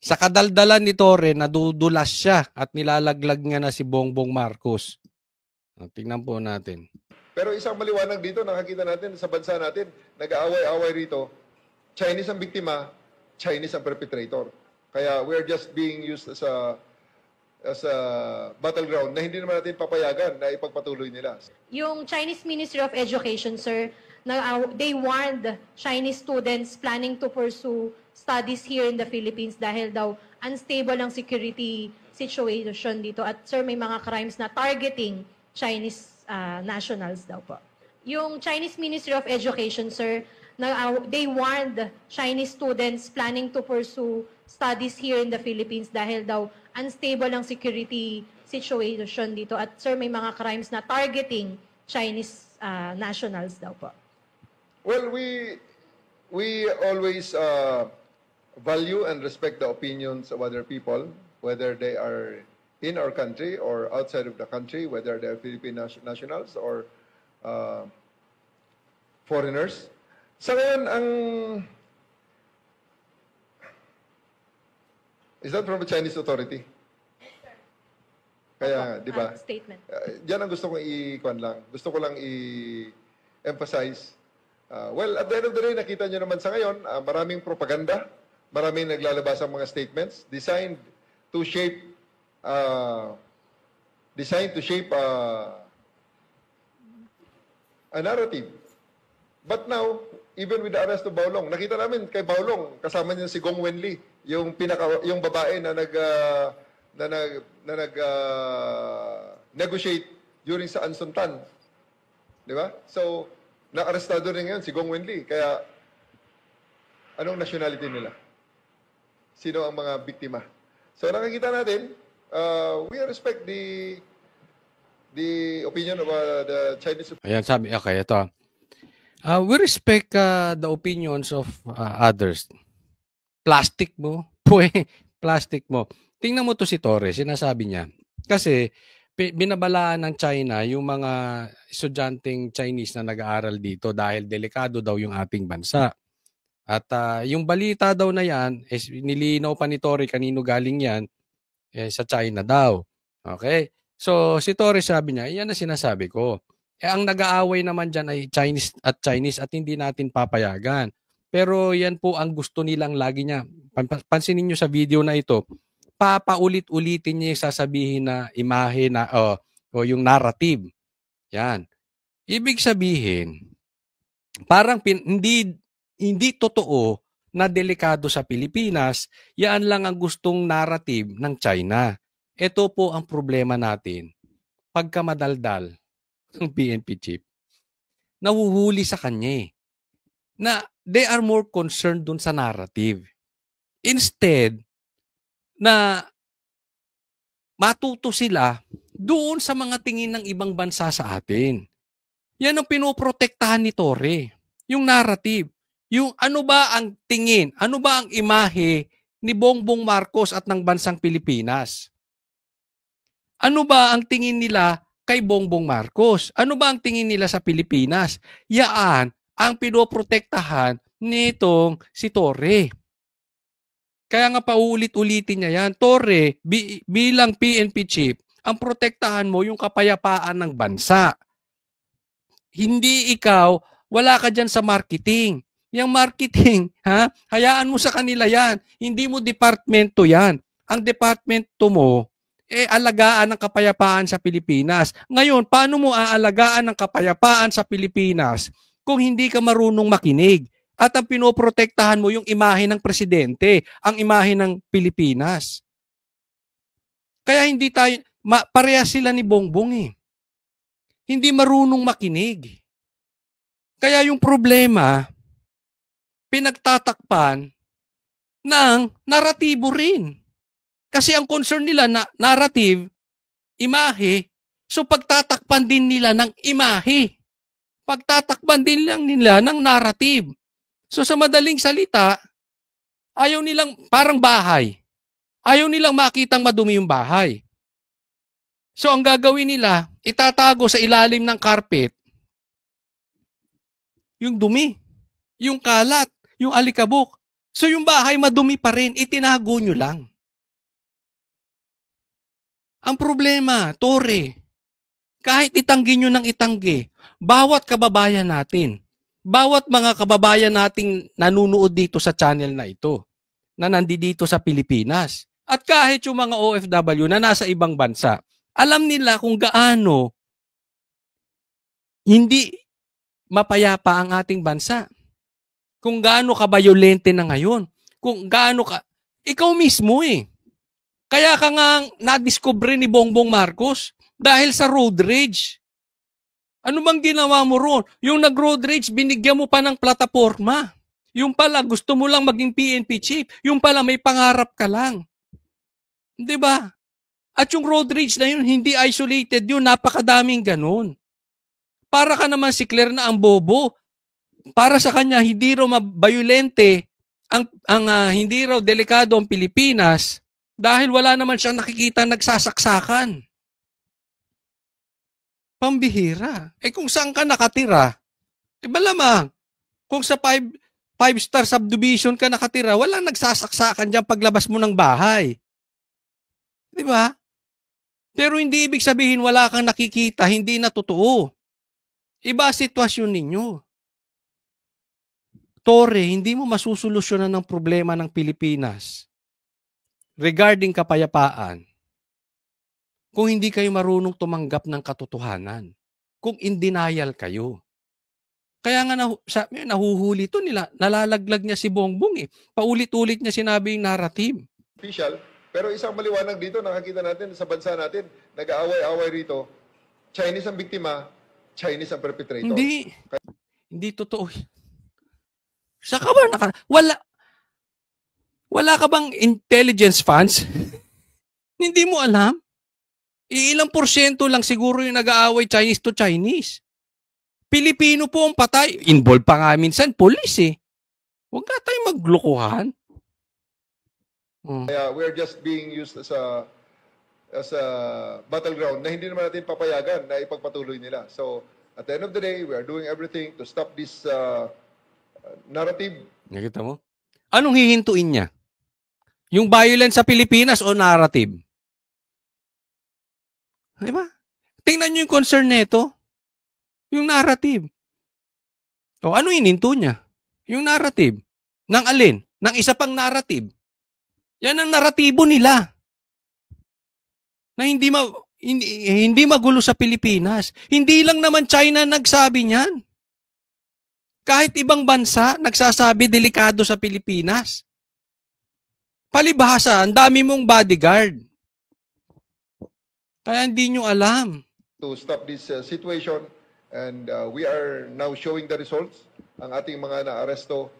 Sa kadaldalan ni Torre, nadudulas siya at nilalaglag nga na si Bongbong Marcos. Tingnan po natin. Pero isang maliwanag dito, nakakita natin sa bansa natin, nag-aaway-away rito, Chinese ang biktima, Chinese ang perpetrator. Kaya we're just being used as a battleground na hindi naman natin papayagan na ipagpatuloy nila. Yung Chinese Ministry of Education, sir, they warned Chinese students planning to pursue studies here in the Philippines dahil daw unstable ang security situation dito. At sir, may mga crimes na targeting Chinese nationals daw po. Yung Chinese Ministry of Education, sir, they warned Chinese students planning to pursue studies here in the Philippines dahil daw unstable ang security situation dito. At sir, may mga crimes na targeting Chinese nationals daw po. Well, we always value and respect the opinions of other people, whether they are in our country or outside of the country, whether they are Philippine nationals or foreigners. Sa ngayon, is that from the Chinese authority? Kaya, di ba? Statement. Diyan ang gusto kong i-kwan lang. Gusto ko lang i-emphasize. Well, at the end of the day, nakita nyo naman sa ngayon, maraming propaganda, maraming naglalabas ang mga statements designed to shape a narrative. But now, even with the arrest of Baolong, nakita namin kay Baolong, kasama niya si Gong Wenli, yung babae na negotiate during sa Ansuntan. Di ba? So, na-arrestado rin ngayon si Gong Wenli. Kaya, anong nationality nila? Sino ang mga biktima? So, nakikita natin, we respect the opinion of the Chinese. Ayan, sabi, okay, ito. We respect the opinions of others. Plastic mo. Plastic mo. Tingnan mo to si Torres, sinasabi niya. Kasi, binabalaan ng China yung mga estudyanteng Chinese na nag-aaral dito dahil delikado daw yung ating bansa. At yung balita daw na yan, nilinaw pa ni Torres kanino galing yan, sa China daw. Okay? So, si Torres sabi niya, yan na sinasabi ko. Ang nag-aaway naman dyan ay Chinese at hindi natin papayagan. Pero yan po ang gusto nilang lagi niya. Pansinin nyo sa video na ito, papaulit-ulitin niya yung sasabihin na imahe na, o yung narrative. Yan. Ibig sabihin, parang hindi totoo na delikado sa Pilipinas, yan lang ang gustong narrative ng China. Ito po ang problema natin. Pagka madaldal ng PNP chief, nahuhuli sa kanya na they are more concerned dun sa narrative. Instead, na matuto sila doon sa mga tingin ng ibang bansa sa atin. Yan ang pinoprotektahan ni Torre. Yung narrative. Yung ano ba ang tingin, ano ba ang imahe ni Bongbong Marcos at ng bansang Pilipinas? Ano ba ang tingin nila kay Bongbong Marcos? Ano ba ang tingin nila sa Pilipinas? Yaan ang pinoprotektahan nitong si Torre. Kaya nga paulit-ulitin niya yan. Torre, bilang PNP chief, ang protektahan mo yung kapayapaan ng bansa. Hindi ikaw, wala ka dyan sa marketing. Yung marketing, hayaan mo sa kanila yan. Hindi mo departmento yan. Ang departmento mo, alagaan ang kapayapaan sa Pilipinas. Ngayon, paano mo aalagaan ang kapayapaan sa Pilipinas kung hindi ka marunong makinig? At ang pinoprotektahan mo yung imahe ng presidente, ang imahe ng Pilipinas. Kaya hindi tayo, parehas sila ni Bongbong Hindi marunong makinig. Kaya yung problema, pinagtatakpan ng naratibo rin. Kasi ang concern nila na narrative, imahe, so pagtatakpan din nila ng imahe. Pagtatakpan din lang nila ng narrative. So sa madaling salita, ayaw nilang parang bahay. Ayaw nilang makitang madumi yung bahay. So ang gagawin nila, itatago sa ilalim ng carpet yung dumi, yung kalat, yung alikabok. So yung bahay madumi pa rin, itinago nyo lang. Ang problema, Tore, kahit itanggi nyo ng itanggi, bawat kababayan natin, bawat mga kababayan nating nanunood dito sa channel na ito, na nandito sa Pilipinas, at kahit yung mga OFW na nasa ibang bansa, alam nila kung gaano hindi mapayapa ang ating bansa. Kung gaano ka-violente na ngayon. Kung gaano ka... Ikaw mismo eh. Kaya ka nga nadiscover ni Bongbong Marcos dahil sa road rage. Ano bang ginawa mo ron? Yung nag-road rage, binigyan mo pa ng plataforma. Yung pala, gusto mo lang maging PNP chief. Yung pala, may pangarap ka lang. Di ba? At yung road rage na yun, hindi isolated yun. Napakadaming ganun. Para ka naman si Claire na ang bobo. Para sa kanya, hindi raw mabayolente, hindi raw delikado ang Pilipinas dahil wala naman siyang nakikita nagsasaksakan. Pambihira. Kung saan ka nakatira, malamang, kung sa 5-star subdivision ka nakatira, walang nagsasaksakan dyan paglabas mo ng bahay. Di ba? Pero hindi ibig sabihin wala kang nakikita, hindi na totoo. Iba sitwasyon ninyo. Tore, hindi mo masusolusyonan ng problema ng Pilipinas regarding kapayapaan kung hindi kayo marunong tumanggap ng katotohanan. Kung in denial kayo. Kaya nga nahuhuli ito nila. Nalalaglag niya si Bongbong eh. Paulit-ulit niya sinabi yung narrative. Official, pero isang maliwanag dito, nakakita natin sa bansa natin, nag-aaway-away rito, Chinese ang biktima, Chinese ang perpetrator. Hindi totoo. Saka ba wala ka bang intelligence funds? Hindi mo alam? Ilang porsyento lang siguro yung nag-aaway Chinese to Chinese. Pilipino po ang patay. Involved pa nga minsan, police eh. Huwag ka tayong maglukuhan. Kaya we're just being used as a battleground na hindi naman natin papayagan na ipagpatuloy nila. So, at the end of the day, we are doing everything to stop this narrative. Nakita mo? Anong hihintuin niya? Yung violence sa Pilipinas o narrative? Di ba? Tingnan niyo yung concern nito. Yung narrative. O ano hininto niya? Yung narrative. Nang alin? Nang isa pang narrative. Yan ang naratibo nila. Na hindi magulo sa Pilipinas. Hindi lang naman China nagsabi niyan. Kahit ibang bansa nagsasabi delikado sa Pilipinas. Palibhasa, ang dami mong bodyguard. Kaya hindi nyo alam. To stop this situation, and we are now showing the results. Ang ating mga naaresto,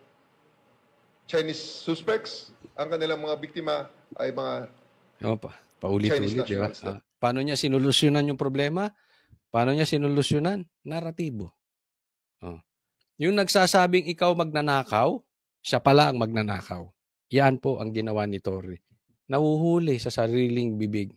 Chinese suspects, ang kanilang mga biktima ay mga paulit-ulit. Diba? Paano niya sinolusyonan yung problema? Paano niya sinolusyonan? Naratibo. Yung nagsasabing ikaw magnanakaw, siya pala ang magnanakaw. Yan po ang ginawa ni Torre. Nahuhuli sa sariling bibig.